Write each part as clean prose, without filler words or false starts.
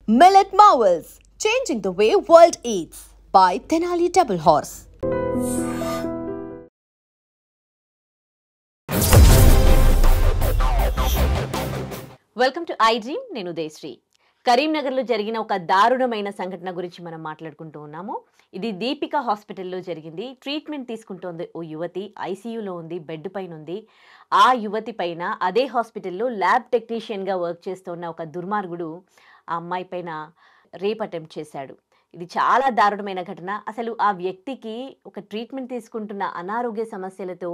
Millet Marvels, changing the way world eats by Tenali Double Horse. Welcome to iDream. నేను ఉదయశ్రీ. కరీంనగర్లో జరిగిన ఒక దారుణమైన సంఘటన గురించి మనం మాట్లాడుకుంటూ ఉన్నాము. ఇది దీపిక హాస్పిటల్లో జరిగింది. ట్రీట్మెంట్ తీసుకుంటోంది ఓ యువతి, ఐసీయూలో ఉంది, బెడ్ పైన ఉంది. ఆ యువతి పైన అదే హాస్పిటల్లో ల్యాబ్ టెక్నీషియన్గా వర్క్ చేస్తున్న ఒక దుర్మార్గుడు ఆ అమ్మాయి పైన రేప్ అటెంప్ట్ చేశాడు. ఇది చాలా దారుణమైన ఘటన. అసలు ఆ వ్యక్తికి ఒక ట్రీట్మెంట్ తీసుకుంటున్న అనారోగ్య సమస్యలతో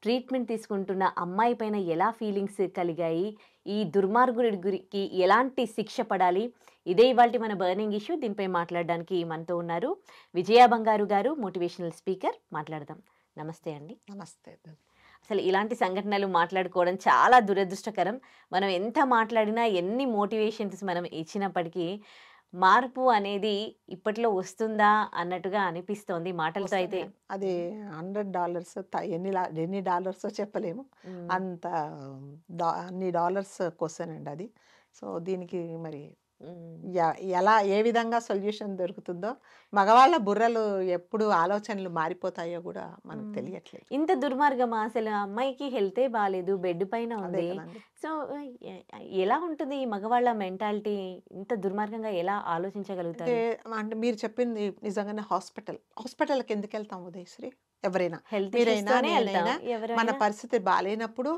ట్రీట్మెంట్ తీసుకుంటున్న అమ్మాయి పైన ఎలా ఫీలింగ్స్ కలిగాయి, ఈ దుర్మార్గుడికి ఎలాంటి శిక్ష పడాలి, ఇదే ఇవాల్టి మన బర్నింగ్ ఇష్యూ. దీనిపై మాట్లాడడానికి మనతో ఉన్నారు విజయ బంగారు గారు, మోటివేషనల్ స్పీకర్. మాట్లాడదాం. నమస్తే అండి. నమస్తే. అసలు ఇలాంటి సంఘటనలు మాట్లాడుకోవడం చాలా దురదృష్టకరం. మనం ఎంత మాట్లాడినా, ఎన్ని మోటివేషన్స్ మనం ఇచ్చినప్పటికీ మార్పు అనేది ఇప్పట్లో వస్తుందా అన్నట్టుగా అనిపిస్తోంది మాటలతో. అయితే అది $100 ఎన్ని డాలర్స్ చెప్పలేము, అంత అన్ని డాలర్స్ క్వశ్చన్ అండి అది. సో దీనికి మరి ఎలా ఏ విధంగా సొల్యూషన్ దొరుకుతుందో, మగవాళ్ళ బుర్రలు ఎప్పుడు ఆలోచనలు మారిపోతాయో కూడా మనకు తెలియట్లేదు. ఇంత దుర్మార్గమా? అసలు అమ్మాయికి హెల్తే బాగాలేదు, బెడ్ పైన ఉంది. సో ఎలా ఉంటుంది ఈ మగవాళ్ళ మెంటాలిటీ? ఇంత దుర్మార్గంగా ఎలా ఆలోచించగలుగుతారు? అంటే మీరు చెప్పింది నిజంగానే హాస్పిటల్కి ఎందుకు వెళ్తాం ఉదయశ్రీ? ఎవరైనా, హెల్త్ మీరైనా, మన పరిస్థితి బాగాలేనప్పుడు,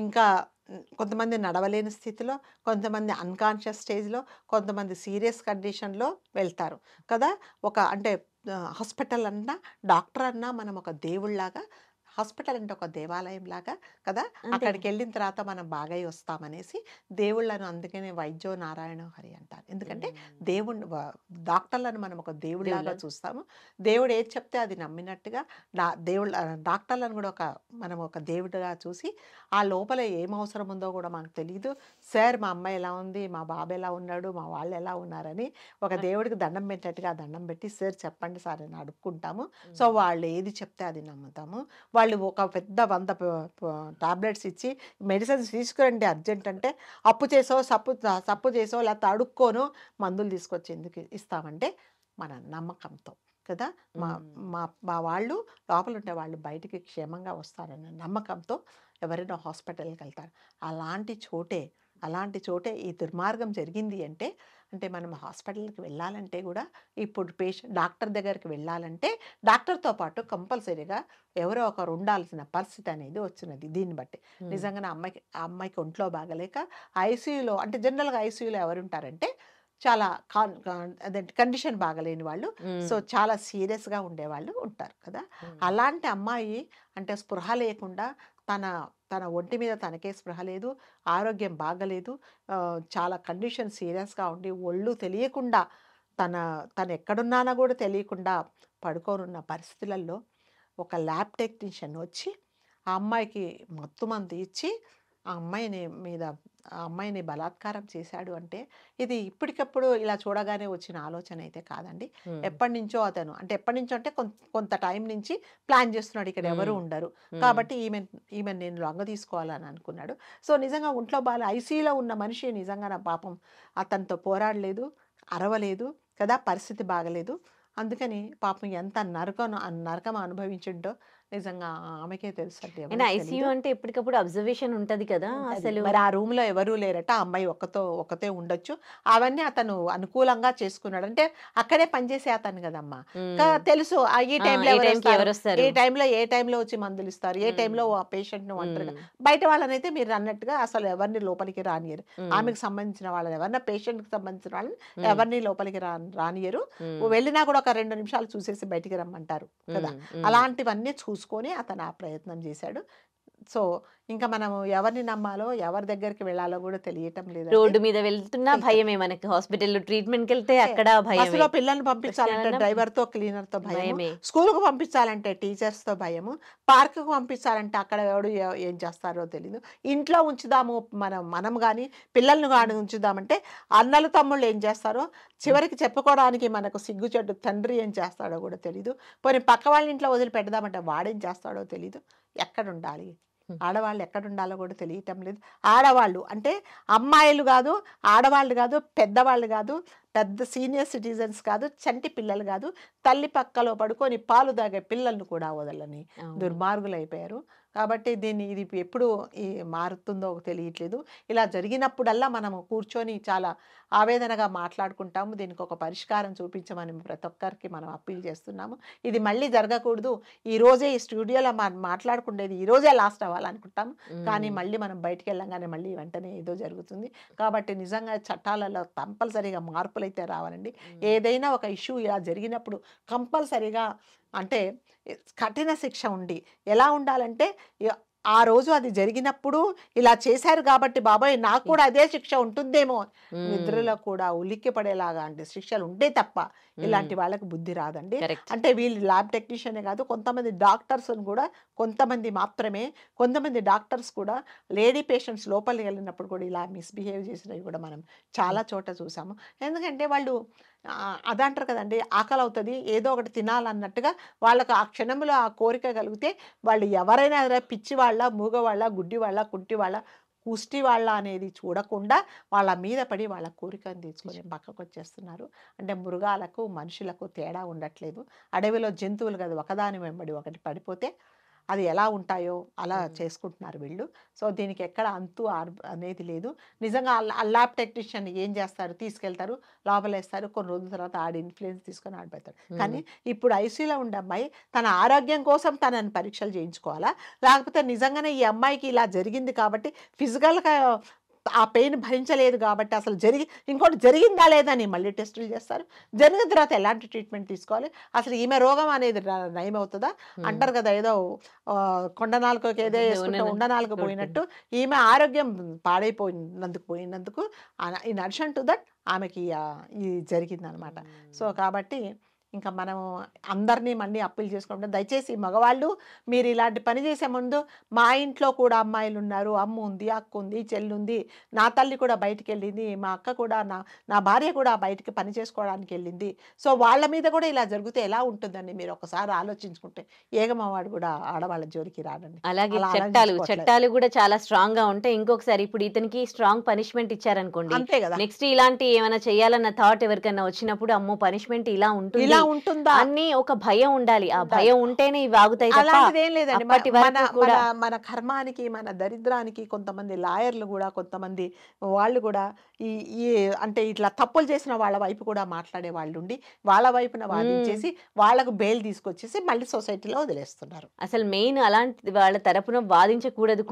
ఇంకా కొంతమంది నడవలేని స్థితిలో, కొంతమంది అన్కాన్షియస్ స్టేజ్లో, కొంతమంది సీరియస్ కండిషన్లో వెళ్తారు కదా. అంటే హాస్పిటల్ అన్నా, డాక్టర్ అన్నా మనం ఒక దేవుళ్ళలాగా, హాస్పిటల్ అంటే ఒక దేవాలయం లాగా కదా. అక్కడికి వెళ్ళిన తర్వాత మనం బాగా వస్తామనేసి దేవుళ్ళను, అందుకనే వైద్యో నారాయణ హరి అంటారు. ఎందుకంటే డాక్టర్లను మనం ఒక దేవుళ్ళలాగా చూస్తాము. దేవుడు ఏది చెప్తే అది నమ్మినట్టుగా డాక్టర్లను కూడా మనం ఒక దేవుడిగా చూసి, ఆ లోపల ఏం అవసరం ఉందో కూడా మనకు తెలియదు. సార్ మా అమ్మాయి ఎలా ఉంది, మా బాబు ఎలా ఉన్నాడు, మా వాళ్ళు ఎలా ఉన్నారని ఒక దేవుడికి దండం పెట్టినట్టుగా దండం పెట్టి, సార్ చెప్పండి సార్ అని అడుక్కుంటాము. సో వాళ్ళు ఏది చెప్తే అది నమ్ముతాము. వాళ్ళు ఒక పెద్ద 100 టాబ్లెట్స్ ఇచ్చి మెడిసిన్స్ తీసుకురండి అర్జెంట్ అంటే, అప్పు చేసో సప్పు చేసో లేకపోతే అడుక్కోనో మందులు తీసుకొచ్చి ఎందుకు ఇస్తామంటే మన నమ్మకంతో కదా. మా వాళ్ళు లోపల ఉంటే వాళ్ళు బయటికి క్షేమంగా వస్తారన్న నమ్మకంతో ఎవరైనా హాస్పిటల్కి వెళ్తారు. అలాంటి చోటే ఈ దుర్మార్గం జరిగింది అంటే మనం హాస్పిటల్కి వెళ్ళాలంటే కూడా, ఇప్పుడు డాక్టర్ దగ్గరికి వెళ్ళాలంటే డాక్టర్తో పాటు కంపల్సరీగా ఎవరో ఒకరు ఉండాల్సిన పరిస్థితి అనేది వచ్చినది. దీన్ని బట్టి నిజంగానే అమ్మాయికి ఒంట్లో బాగలేక ఐసీయూలో, అంటే జనరల్గా ఐసీయూలో ఎవరు ఉంటారంటే చాలా అదే కండిషన్ బాగలేని వాళ్ళు, సో చాలా సీరియస్గా ఉండేవాళ్ళు ఉంటారు కదా. అలాంటి అమ్మాయి అంటే స్పృహ లేకుండా, తన ఒంటి మీద తనకే స్పృహ లేదు, ఆరోగ్యం బాగలేదు, చాలా కండిషన్ సీరియస్గా ఉండి ఒళ్ళు తెలియకుండా, తను ఎక్కడున్నానో కూడా తెలియకుండా పడుకోనున్న పరిస్థితులలో ఒక ల్యాబ్ టెక్నీషియన్ వచ్చి ఆ అమ్మాయికి మత్తు మందు ఇచ్చి ఆ అమ్మాయిని బలాత్కారం చేశాడు అంటే, ఇది ఇప్పటికప్పుడు ఇలా చూడగానే వచ్చిన ఆలోచన అయితే కాదండి. ఎప్పటి నుంచో అంటే కొంత టైం నుంచి ప్లాన్ చేస్తున్నాడు. ఇక్కడ ఎవరు ఉండరు కాబట్టి ఈమె నేను లొంగ తీసుకోవాలని అనుకున్నాడు. సో నిజంగా ఒంట్లో ఐసీయూలో ఉన్న మనిషి నిజంగా నా పాపం అతనితో పోరాడలేదు, అరవలేదు కదా, పరిస్థితి బాగలేదు. అందుకని పాపం ఎంత నరకం అనుభవించిండో నిజంగా ఆమెకే తెలుసు. ఐసీయూ అంటే ఎప్పటికప్పుడు అబ్జర్వేషన్ ఉంటది కదా. అసలు మరి ఆ రూమ్ లో ఎవరూ లేరట, అమ్మాయి ఒక్కతే ఉండొచ్చు. అవన్నీ అతను అనుకూలంగా చేసుకున్నాడు. అంటే అక్కడే పనిచేసే అతను కదమ్మా, తెలుసు ఈ టైంలో ఏ టైంలో వచ్చి మందులు ఇస్తారు, ఏ టైంలో ఆ పేషెంట్ ను అంటారు. బయట వాళ్ళనైతే మీరు అన్నట్టుగా అసలు ఎవరిని లోపలికి రానియరు. ఆమెకు సంబంధించిన వాళ్ళని, ఎవరన్నా పేషెంట్ కి సంబంధించిన వాళ్ళని ఎవరిని లోపలికి రానియరు. వెళ్ళినా కూడా ఒక 2 నిమిషాలు చూసేసి బయటికి రమ్మంటారు కదా. అలాంటివన్నీ చూసుకొని అతను ఆ ప్రయత్నం చేశాడు. సో ఇంకా మనము ఎవరిని నమ్మాలో, ఎవరి దగ్గరికి వెళ్ళాలో కూడా తెలియటం లేదు. రోడ్డు మీద వెళ్తున్నా భయమే మనకి, హాస్పిటల్లో ట్రీట్మెంట్కి వెళ్తే అక్కడ భయం, బస్సులో పిల్లల్ని పంపించాలంటే డ్రైవర్తో క్లీనర్తో భయమే, స్కూల్కు పంపించాలంటే టీచర్స్తో భయము, పార్కుకు పంపించాలంటే అక్కడ ఎవడు ఏం చేస్తారో తెలియదు, ఇంట్లో ఉంచుదాము మనం కానీ పిల్లల్ని కానీ ఉంచుదామంటే అన్నలు తమ్ముళ్ళు ఏం చేస్తారో, చివరికి చెప్పుకోవడానికి మనకు సిగ్గుచెడ్డు తండ్రి ఏం చేస్తాడో కూడా తెలీదు. పోనీ పక్క వాళ్ళ ఇంట్లో వదిలి పెడదామంటే వాడేం చేస్తాడో తెలీదు. ఎక్కడ ఉండాలి ఆడవాళ్ళు ఎక్కడ ఉండాలో కూడా తెలియటం లేదు. ఆడవాళ్ళు అంటే అమ్మాయిలు కాదు, ఆడవాళ్ళు కాదు, పెద్దవాళ్ళు కాదు, పెద్ద సీనియర్ సిటిజన్స్ కాదు, చంటి పిల్లలు కాదు, తల్లి పక్కలో పడుకొని పాలు తాగే పిల్లల్ని కూడా వదలని దుర్మార్గులైపోయారు. కాబట్టి ఇది ఎప్పుడు మారుతుందో తెలియట్లేదు. ఇలా జరిగినప్పుడల్లా మనము కూర్చొని చాలా ఆవేదనగా మాట్లాడుకుంటాము. దీనికి ఒక పరిష్కారం చూపించమని ప్రతి ఒక్కరికి మనం అప్పీల్ చేస్తున్నాము. ఇది మళ్ళీ జరగకూడదు. ఈ రోజే ఈ స్టూడియోలో మాట్లాడుకునేది ఈ రోజే లాస్ట్ అవ్వాలనుకుంటాము. కానీ మళ్ళీ మనం బయటికి వెళ్ళంగానే మళ్ళీ వెంటనే ఏదో జరుగుతుంది. కాబట్టి నిజంగా చట్టాలలో కంపల్సరీగా మార్పులైతే రావాలండి. ఏదైనా ఒక ఇష్యూ ఇలా జరిగినప్పుడు కంపల్సరీగా అంటే కఠిన శిక్ష ఉండి ఎలా ఉండాలంటే ఆ రోజు అది జరిగినప్పుడు ఇలా చేశారు కాబట్టి బాబాయ్ నాకు కూడా అదే శిక్ష ఉంటుందేమో, నిద్రలో కూడా ఉలిక్కి పడేలాగా అంటే శిక్షలు ఉంటే తప్ప ఇలాంటి వాళ్ళకి బుద్ధి రాదండి. అంటే వీళ్ళు ల్యాబ్ టెక్నీషియనే కాదు, కొంతమంది డాక్టర్స్ కూడా కొంతమంది మాత్రమే, కొంతమంది డాక్టర్స్ కూడా లేడీ పేషెంట్స్ లోపలికి వెళ్ళినప్పుడు కూడా ఇలా మిస్బిహేవ్ చేసినవి కూడా మనం చాలా చోట చూసాము. ఎందుకంటే వాళ్ళు అదంటారు కదండి, ఆకలి అవుతుంది ఏదో ఒకటి తినాలన్నట్టుగా వాళ్ళకు ఆ క్షణంలో ఆ కోరిక కలిగితే వాళ్ళు ఎవరైనా పిచ్చి వాళ్ళ, మూగవాళ్ళ, గుడ్డివాళ్ళ, కుంటివాళ్ళ, కుష్టి వాళ్ళ అనేది చూడకుండా వాళ్ళ మీద పడి వాళ్ళ కోరికను తీసుకొని పక్కకు వచ్చేస్తున్నారు. అంటే మృగాలకు మనుషులకు తేడా ఉండట్లేదు. అడవిలో జంతువులు కదా ఒకదాని వెంబడి ఒకటి పడిపోతే అది ఎలా ఉంటాయో అలా చేసుకుంటున్నారు వీళ్ళు. సో దీనికి ఎక్కడ అంతు అనేది లేదు. నిజంగా ల్యాబ్ టెక్నీషియన్ ఏం చేస్తారు, తీసుకెళ్తారు, లోపలేస్తారు, కొన్ని రోజుల తర్వాత ఆడి ఇన్ఫ్లుయెన్స్ తీసుకొని ఆడిపోతారు. కానీ ఇప్పుడు ఐసీయూలో ఉండే అమ్మాయి తన ఆరోగ్యం కోసం తనని పరీక్షలు చేయించుకోవాలా, లేకపోతే నిజంగానే ఈ అమ్మాయికి ఇలా జరిగింది కాబట్టి ఫిజికల్గా ఆ పెయిన్ భరించలేదు కాబట్టి అసలు ఇంకోటి జరిగిందా లేదని మళ్ళీ టెస్టులు చేస్తారు. జరిగిన తర్వాత ఎలాంటి ట్రీట్మెంట్ తీసుకోవాలి, అసలు ఈమె రోగం అనేది నయమవుతుందా అంటారు కదా, ఏదో కొండనాలకు ఏదో వేసుకుంటే ఉండనాలకు పోయినట్టు ఈమె ఆరోగ్యం పోయినందుకు ఇన్ అడిషన్ టు దట్ ఆమెకి ఇది జరిగిందనమాట. సో కాబట్టి ఇంకా మనం అందరినీ మళ్ళీ అప్పీల్ చేసుకుంటాం, దయచేసి మగవాళ్ళు మీరు ఇలాంటి పని చేసే ముందు మా ఇంట్లో కూడా అమ్మాయిలు ఉన్నారు, అమ్మ ఉంది, అక్క ఉంది, చెల్లి ఉంది, నా తల్లి కూడా బయటికి వెళ్ళింది, మా అక్క కూడా నా భార్య కూడా బయటికి పని చేసుకోవడానికి వెళ్ళింది, సో వాళ్ళ మీద కూడా ఇలా జరిగితే ఎలా ఉంటుందని మీరు ఒకసారి ఆలోచించుకుంటే ఏగమవాడు కూడా ఆడవాళ్ళ జోలికి రాడండి. అలాగే చట్టాలు కూడా చాలా స్ట్రాంగ్ గా ఉంటాయి. ఇంకొకసారి ఇప్పుడు ఇతనికి స్ట్రాంగ్ పనిష్మెంట్ ఇచ్చారనుకోండి, అంతే కదా, నెక్స్ట్ ఇలాంటి ఏమైనా చేయాలన్న థాట్ ఎవరికైనా వచ్చినప్పుడు అమ్మో పనిష్మెంట్ ఇలా ఉంటుంది అన్ని ఒక భయం ఉండాలి. ఆ భయం ఉంటేనే ఇవి ఆగుతాయి. అలాంటిదేం లేదండి. మన కర్మానికి మన దరిద్రానికి కొంతమంది లాయర్లు కూడా, కొంతమంది వాళ్ళు కూడా ఈ అంటే ఇట్లా తప్పులు చేసిన వాళ్ళ వైపు కూడా మాట్లాడే వాళ్ళు ఉండి వాళ్ళ వైపున వాదించేసి వాళ్ళకు బెయిల్ తీసుకొచ్చేసి మళ్ళీ సొసైటీలో వదిలేస్తున్నారు. అసలు మెయిన్ అలాంటి వాళ్ళ తరపున వాదించకూడదు,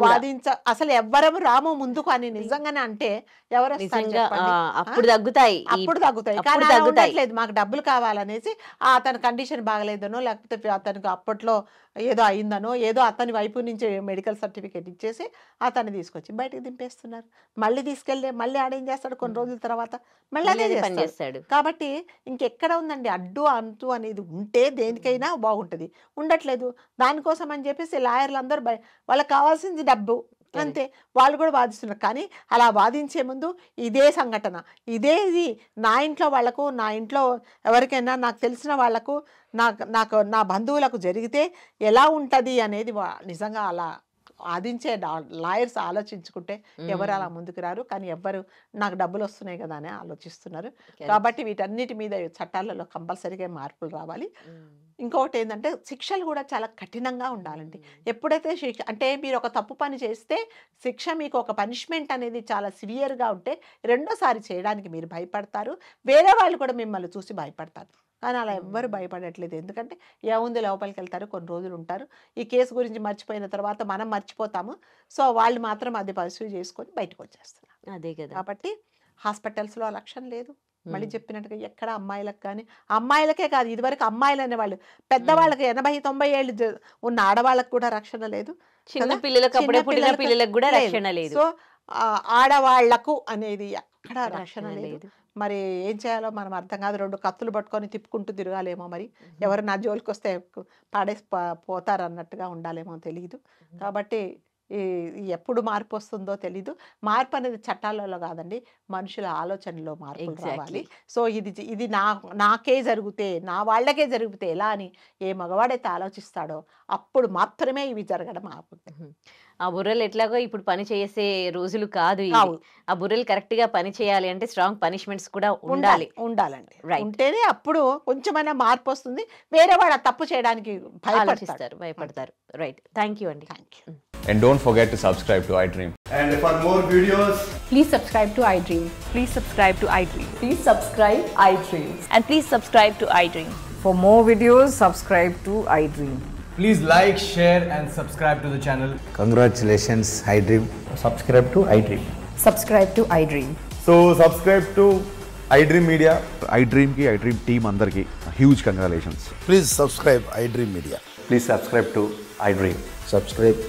అసలు ఎవ్వరము రాము ముందుకు అని నిజంగానే అంటే ఎవరు అప్పుడు తగ్గుతాయి, కానీ ఉండట్లేదు. మాకు డబ్బులు కావాలనేసి అతని కండిషన్ బాగలేదనో, లేకపోతే అతనికి అప్పట్లో ఏదో అయిందనో, ఏదో అతని వైపు నుంచి మెడికల్ సర్టిఫికేట్ ఇచ్చేసి అతన్ని తీసుకొచ్చి బయటకు దింపేస్తున్నారు. మళ్ళీ తీసుకెళ్ళి మళ్ళీ ఆడేం చేస్తాడు, కొన్ని రోజుల తర్వాత మళ్ళీ అదే చేస్తాడు. కాబట్టి ఇంకెక్కడ ఉందండి, అడ్డు అంటూ అనేది ఉంటే దేనికైనా బాగుంటుంది, ఉండట్లేదు. దానికోసం అని చెప్పేసి లాయర్లు అందరూ వాళ్ళకి కావాల్సింది డబ్బు అంతే, వాళ్ళు కూడా వాదిస్తున్నారు. కానీ అలా వాదించే ముందు ఇదే సంఘటన, ఇది నా ఇంట్లో వాళ్లకు, నా ఇంట్లో ఎవరికైనా నాకు తెలిసిన వాళ్లకు, నాకు నా బంధువులకు జరిగితే ఎలా ఉంటుంది అనేది నిజంగా అలా వాదించే లాయర్స్ ఆలోచించుకుంటే ఎవరు అలా ముందుకు రారు. కానీ ఎవ్వరు నాకు డబ్బులు వస్తున్నాయి కదా అని ఆలోచిస్తున్నారు. కాబట్టి వీటన్నిటి మీద చట్టాలలో కంపల్సరీగా మార్పులు రావాలి. ఇంకొకటి ఏంటంటే శిక్షలు కూడా చాలా కఠినంగా ఉండాలండి. ఎప్పుడైతే శిక్ష అంటే మీరు ఒక తప్పు పని చేస్తే శిక్ష మీకు ఒక పనిష్మెంట్ అనేది చాలా సివియర్గా ఉంటే రెండోసారి చేయడానికి మీరు భయపడతారు, వేరే వాళ్ళు కూడా మిమ్మల్ని చూసి భయపడతారు. కానీ అలా ఎవ్వరు భయపడట్లేదు. ఎందుకంటే ఏముంది, లోపలికి వెళ్తారు, కొన్ని రోజులు ఉంటారు, ఈ కేసు గురించి మర్చిపోయిన తర్వాత మనం మర్చిపోతాము. సో వాళ్ళు మాత్రం అది పర్సూ చేసుకొని బయటకు వచ్చేస్తున్నారు. అదే కదా. కాబట్టి హాస్పిటల్స్లో లక్ష్యం లేదు. మళ్ళీ చెప్పినట్టుగా ఎక్కడ అమ్మాయిలకు కానీ, అమ్మాయిలకే కాదు, ఇదివరకు అమ్మాయిలు అనేవాళ్ళు, పెద్దవాళ్ళకి 80-90 ఏళ్ళు ఉన్న ఆడవాళ్ళకు కూడా రక్షణ లేదు, చిన్న పిల్లలకు కూడా రక్షణ లేదు. సో ఆడవాళ్లకు అనేది ఎక్కడ రక్షణ లేదు. మరి ఏం చేయాలో మనం అర్థం కాదు. 2 కత్తులు పట్టుకొని తిప్పుకుంటూ తిరగాలేమో, మరి ఎవరు నా జోలికి వస్తే పాడేసి పోతారు అన్నట్టుగా ఉండాలేమో తెలియదు. కాబట్టి ఎప్పుడు మార్పు వస్తుందో తెలీదు. మార్పు అనేది చట్టాలలో కాదండి, మనుషుల ఆలోచనలో మార్పులు రావాలి. సో ఇది నాకే జరిగితే, నా వాళ్ళకే జరిగితే ఎలా అని ఏ మగవాడైతే ఆలోచిస్తాడో అప్పుడు మాత్రమే ఇవి జరగడం ఆపుతాయి. ఆ బుర్రలు ఎట్లాగో ఇప్పుడు పని చేసే రోజులు కాదు ఇవి. ఆ బుర్రలు కరెక్ట్ గా పని చేయాలి అంటే స్ట్రాంగ్ పనిష్మెంట్స్ కూడా ఉండాలండి. ఉంటేనే అప్పుడు కొంచెమైనా మార్పు వస్తుంది. వేరే వాడు తప్పు చేయడానికి భయపడతారు. రైట్, థ్యాంక్ యూ అండి. And don't forget to subscribe to iDream. And for more videos, please subscribe to iDream. Please subscribe to iDream. Please subscribe iDream. And please subscribe to iDream. For more videos, subscribe to iDream. please like, share and subscribe to the channel. Congratulations, iDream. Subscribe to iDream. Subscribe to iDream. So subscribe to iDream Media. iDream ki iDream team andarki huge congratulations. Please subscribe iDream Media. Please subscribe to iDream. Subscribe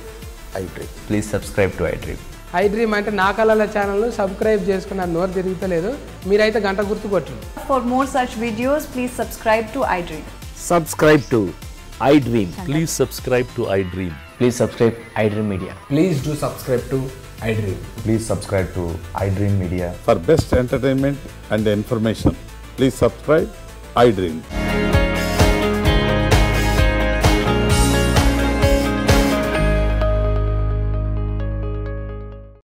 iDream. Please subscribe to iDream. iDream అంటే నా కళల ఛానల్ను subscribe చేసుకున్న నోరు తిరుగుతలేదు, మీరైతే గంట గుర్తు కొట్టండి. For more such videos, please subscribe to iDream. Subscribe to iDream. Please subscribe to iDream. Please subscribe iDream Media. Please do subscribe to iDream. Please subscribe to iDream Media. For best entertainment and information, please subscribe iDream.